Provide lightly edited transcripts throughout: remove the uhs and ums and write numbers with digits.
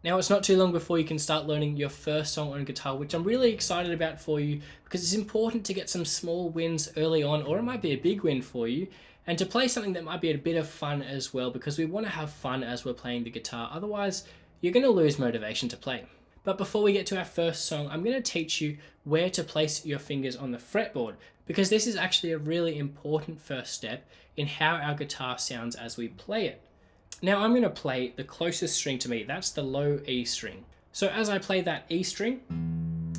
Now it's not too long before you can start learning your first song on guitar, which I'm really excited about for you because it's important to get some small wins early on, or it might be a big win for you, and to play something that might be a bit of fun as well, because we want to have fun as we're playing the guitar. Otherwise, you're going to lose motivation to play. But before we get to our first song, I'm going to teach you where to place your fingers on the fretboard, because this is actually a really important first step in how our guitar sounds as we play it. Now I'm going to play the closest string to me, that's the low E string. So as I play that E string,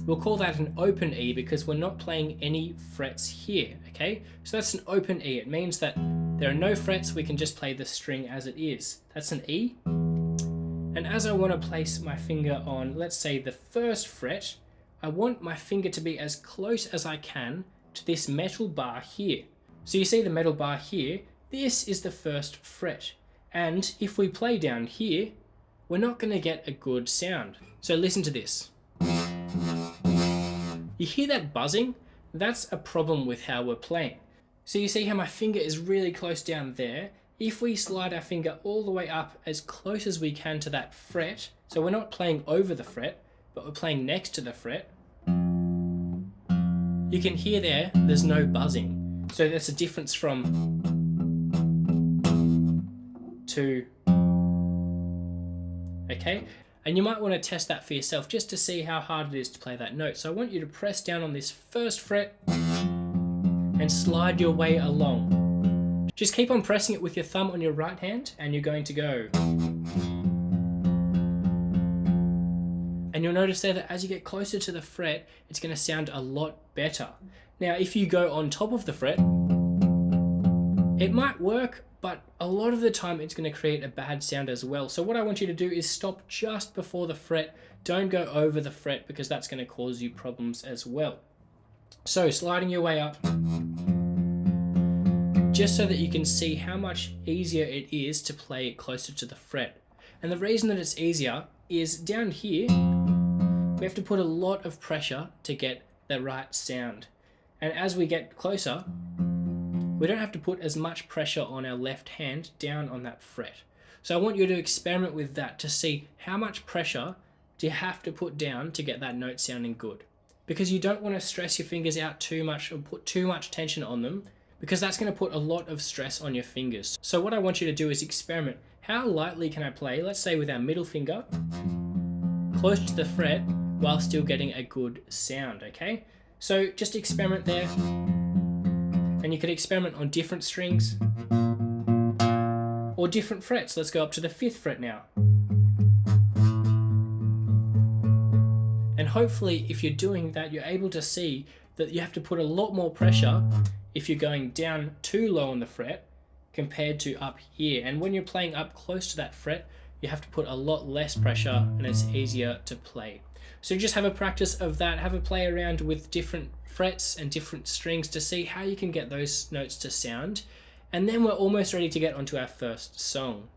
we'll call that an open E because we're not playing any frets here, okay? So that's an open E, it means that there are no frets, we can just play the string as it is. That's an E. And as I want to place my finger on, let's say the first fret, I want my finger to be as close as I can to this metal bar here. So you see the metal bar here, this is the first fret. And if we play down here, we're not going to get a good sound. So listen to this. You hear that buzzing? That's a problem with how we're playing. So you see how my finger is really close down there. If we slide our finger all the way up as close as we can to that fret, so we're not playing over the fret, but we're playing next to the fret, you can hear there's no buzzing. So that's a difference from to, okay? And you might want to test that for yourself just to see how hard it is to play that note. So I want you to press down on this first fret and slide your way along. Just keep on pressing it with your thumb on your right hand and you're going to go. And you'll notice there that as you get closer to the fret, it's going to sound a lot better. Now if you go on top of the fret, it might work, but a lot of the time it's going to create a bad sound as well. So what I want you to do is stop just before the fret. Don't go over the fret because that's going to cause you problems as well. So sliding your way up, just so that you can see how much easier it is to play it closer to the fret. And the reason that it's easier is down here, we have to put a lot of pressure to get the right sound. And as we get closer, we don't have to put as much pressure on our left hand down on that fret. So I want you to experiment with that to see how much pressure do you have to put down to get that note sounding good. Because you don't want to stress your fingers out too much or put too much tension on them, because that's going to put a lot of stress on your fingers. So what I want you to do is experiment. How lightly can I play, let's say with our middle finger, close to the fret while still getting a good sound, okay? So just experiment there. And you could experiment on different strings or different frets. Let's go up to the 5th fret now. And hopefully if you're doing that, you're able to see that you have to put a lot more pressure if you're going down too low on the fret compared to up here. And when you're playing up close to that fret, you have to put a lot less pressure and it's easier to play. So just have a practice of that, have a play around with different frets and different strings to see how you can get those notes to sound. And then we're almost ready to get onto our first song.